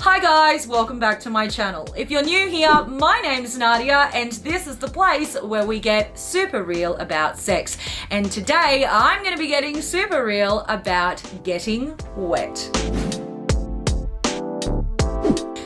Hi guys, welcome back to my channel. If you're new here, my name's Nadia and this is the place where we get super real about sex. And today I'm going to be getting super real about getting wet.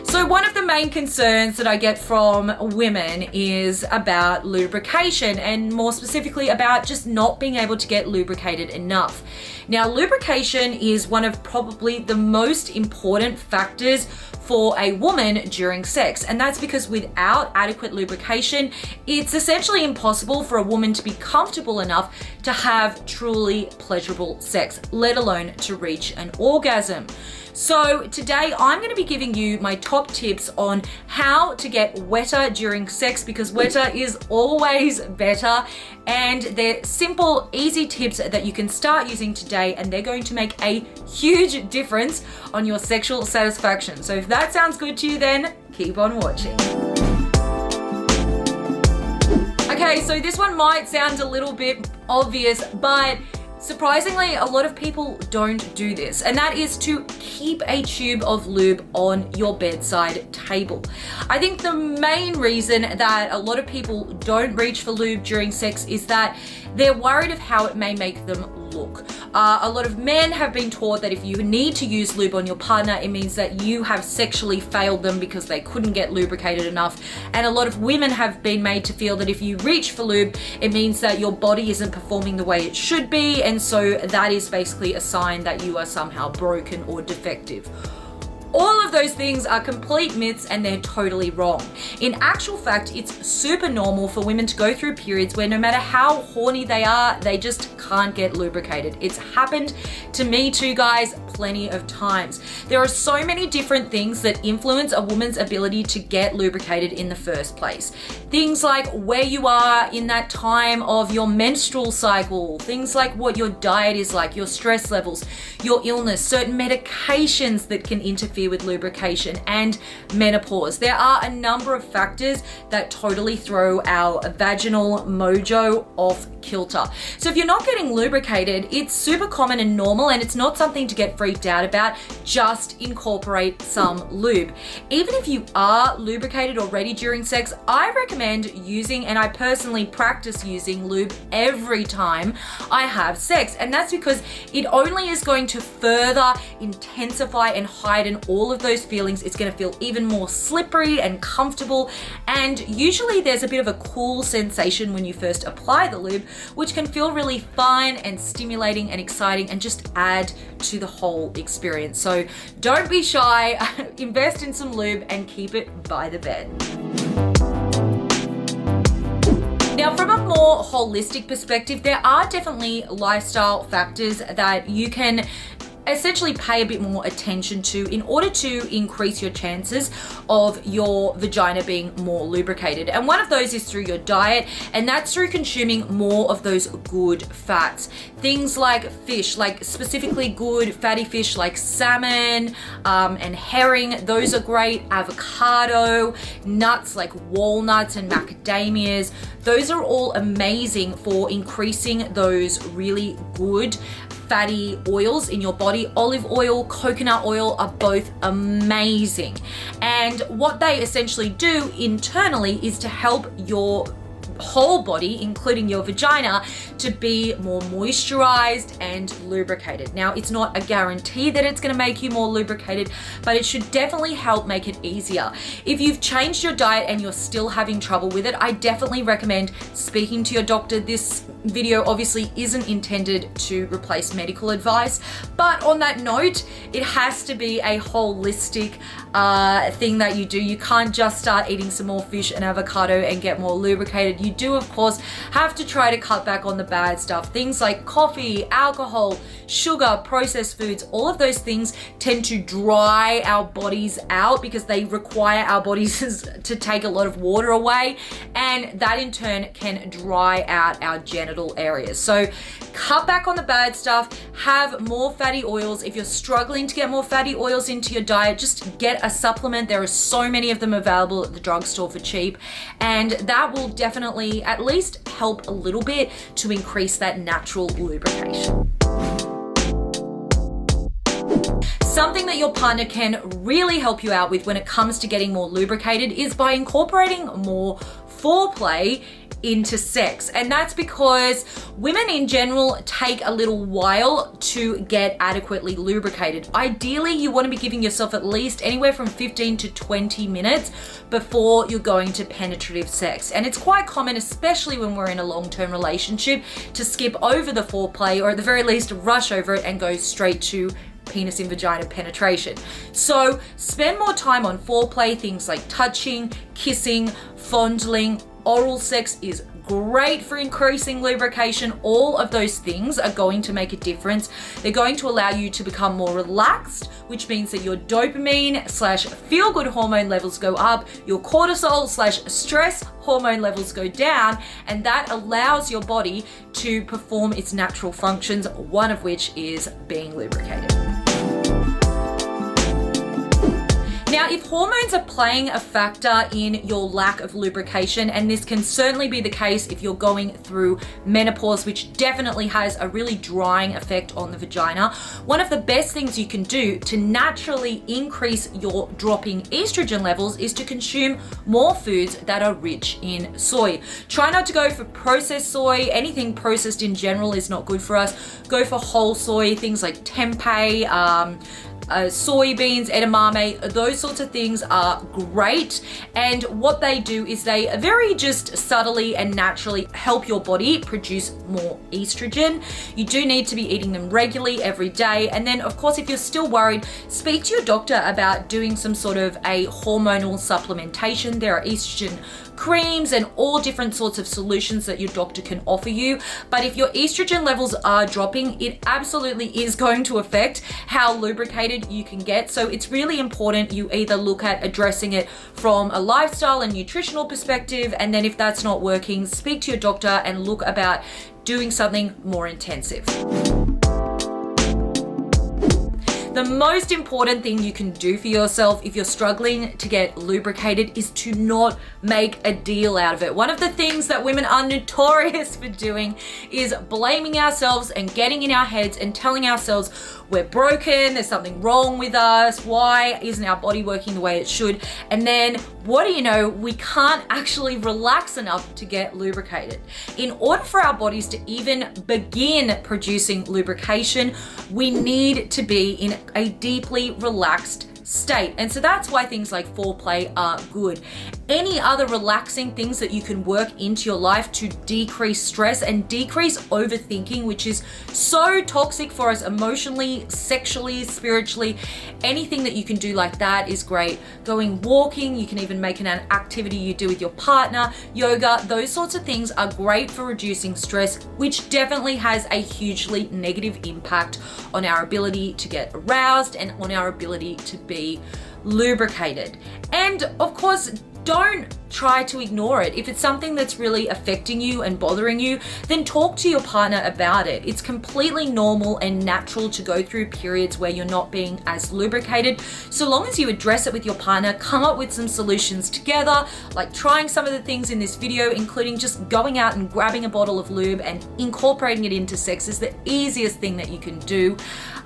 So one of the main concerns that I get from women is about lubrication, and more specifically about just not being able to get lubricated enough. Now, lubrication is one of probably the most important factors for a woman during sex, and that's because without adequate lubrication, it's essentially impossible for a woman to be comfortable enough to have truly pleasurable sex, let alone to reach an orgasm. So today I'm going to be giving you my top tips on how to get wetter during sex, because wetter is always better, and they're simple, easy tips that you can start using today, and they're going to make a huge difference on your sexual satisfaction. So if that sounds good to you, then keep on watching. Okay, so this one might sound a little bit obvious, but surprisingly, a lot of people don't do this, and that is to keep a tube of lube on your bedside table. I think the main reason that a lot of people don't reach for lube during sex is that they're worried of how it may make them look. A lot of men have been taught that if you need to use lube on your partner, it means that you have sexually failed them because they couldn't get lubricated enough. And a lot of women have been made to feel that if you reach for lube, it means that your body isn't performing the way it should be. And so that is basically a sign that you are somehow broken or defective. All of those things are complete myths, and they're totally wrong. In actual fact, it's super normal for women to go through periods where no matter how horny they are, they just can't get lubricated. It's happened to me too, guys, plenty of times. There are so many different things that influence a woman's ability to get lubricated in the first place. Things like where you are in that time of your menstrual cycle, things like what your diet is like, your stress levels, your illness, certain medications that can interfere with lubrication, and menopause. There are a number of factors that totally throw our vaginal mojo off kilter. So if you're not getting lubricated, it's super common and normal, and it's not something to get freaked out about. Just incorporate some lube. Even if you are lubricated already during sex, I recommend using, and I personally practice using, lube every time I have sex. And that's because it only is going to further intensify and heighten all of those feelings. It's going to feel even more slippery and comfortable, and usually there's a bit of a cool sensation when you first apply the lube, which can feel really fun and stimulating and exciting and just add to the whole experience. So don't be shy, invest in some lube and keep it by the bed. Now, from a more holistic perspective, there are definitely lifestyle factors that you can essentially pay a bit more attention to in order to increase your chances of your vagina being more lubricated. And one of those is through your diet, and that's through consuming more of those good fats. Things like fish, like specifically good fatty fish like salmon and herring, those are great. Avocado, nuts like walnuts and macadamias, those are all amazing for increasing those really good fatty oils in your body. Olive oil, coconut oil are both amazing. And what they essentially do internally is to help your whole body, including your vagina, to be more moisturized and lubricated. Now, it's not a guarantee that it's going to make you more lubricated, but it should definitely help make it easier. If you've changed your diet and you're still having trouble with it, I definitely recommend speaking to your doctor. This video obviously isn't intended to replace medical advice, but on that note, it has to be a holistic thing that you do. You can't just start eating some more fish and avocado and get more lubricated. You do, of course, have to try to cut back on the bad stuff. Things like coffee, alcohol, sugar, processed foods, all of those things tend to dry our bodies out because they require our bodies to take a lot of water away, and that in turn can dry out our genital areas. So cut back on the bad stuff, have more fatty oils. If you're struggling to get more fatty oils into your diet, just get a supplement. There are so many of them available at the drugstore for cheap, and that will definitely at least help a little bit to increase that natural lubrication. Something that your partner can really help you out with when it comes to getting more lubricated is by incorporating more foreplay into sex. And that's because women in general take a little while to get adequately lubricated. Ideally, you want to be giving yourself at least anywhere from 15 to 20 minutes before you're going to penetrative sex. And it's quite common, especially when we're in a long-term relationship, to skip over the foreplay, or at the very least rush over it and go straight to penis in vagina penetration. So spend more time on foreplay, things like touching, kissing, fondling. Oral sex is great for increasing lubrication. All of those things are going to make a difference. They're going to allow you to become more relaxed, which means that your dopamine / feel-good hormone levels go up, your cortisol / stress hormone levels go down, and that allows your body to perform its natural functions, one of which is being lubricated. Now, if hormones are playing a factor in your lack of lubrication, and this can certainly be the case if you're going through menopause, which definitely has a really drying effect on the vagina, one of the best things you can do to naturally increase your dropping estrogen levels is to consume more foods that are rich in soy. Try not to go for processed soy. Anything processed in general is not good for us. Go for whole soy, things like tempeh, soybeans, edamame. Those sorts of things are great, and what they do is they very just subtly and naturally help your body produce more estrogen. You do need to be eating them regularly every day, and then of course if you're still worried, speak to your doctor about doing some sort of a hormonal supplementation. There are estrogen creams and all different sorts of solutions that your doctor can offer you. But if your estrogen levels are dropping, it absolutely is going to affect how lubricated you can get. So it's really important you either look at addressing it from a lifestyle and nutritional perspective, and then if that's not working, speak to your doctor and look about doing something more intensive. The most important thing you can do for yourself if you're struggling to get lubricated is to not make a deal out of it. One of the things that women are notorious for doing is blaming ourselves and getting in our heads and telling ourselves we're broken, there's something wrong with us, why isn't our body working the way it should? And then what do you know, we can't actually relax enough to get lubricated. In order for our bodies to even begin producing lubrication, we need to be in a deeply relaxed state. And so that's why things like foreplay are good. Any other relaxing things that you can work into your life to decrease stress and decrease overthinking, which is so toxic for us emotionally, sexually, spiritually, anything that you can do like that is great. Going walking, you can even make an activity you do with your partner, yoga, those sorts of things are great for reducing stress, which definitely has a hugely negative impact on our ability to get aroused and on our ability to be lubricated. And of course, don't try to ignore it. If it's something that's really affecting you and bothering you, then talk to your partner about it. It's completely normal and natural to go through periods where you're not being as lubricated. So long as you address it with your partner, come up with some solutions together, like trying some of the things in this video, including just going out and grabbing a bottle of lube and incorporating it into sex is the easiest thing that you can do.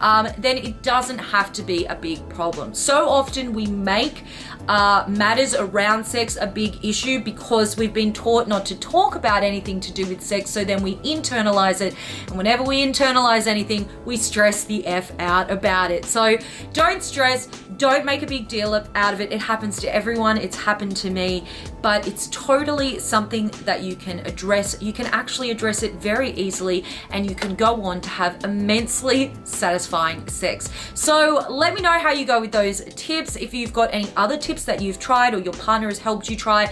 Then it doesn't have to be a big problem. So often we make matters around sex a big issue because we've been taught not to talk about anything to do with sex, so then we internalize it, and whenever we internalize anything, we stress the F out about it. So don't stress, don't make a big deal out of it. It happens to everyone, it's happened to me, but it's totally something that you can address. You can actually address it very easily, and you can go on to have immensely satisfying sex. So let me know how you go with those tips. If you've got any other tips that you've tried or your partner has helped you try,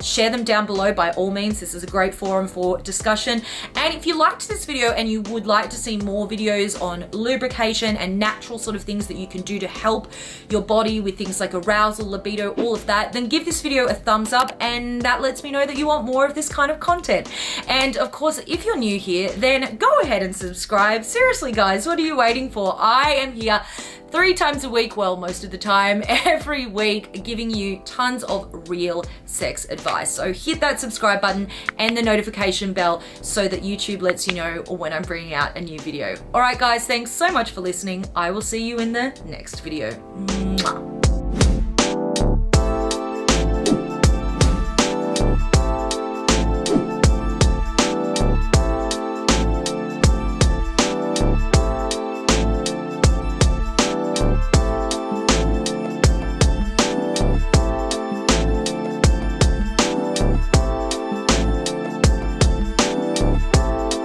share them down below by all means. This is a great forum for discussion. And if you liked this video and you would like to see more videos on lubrication and natural sort of things that you can do to help your body with things like arousal, libido, all of that, then give this video a thumbs up, and that lets me know that you want more of this kind of content. And of course, if you're new here, then go ahead and subscribe. Seriously guys, what are you waiting for? I am here 3 times a week, well, most of the time, every week, giving you tons of real sex advice. So hit that subscribe button and the notification bell so that YouTube lets you know when I'm bringing out a new video. All right, guys, thanks so much for listening. I will see you in the next video. Mwah.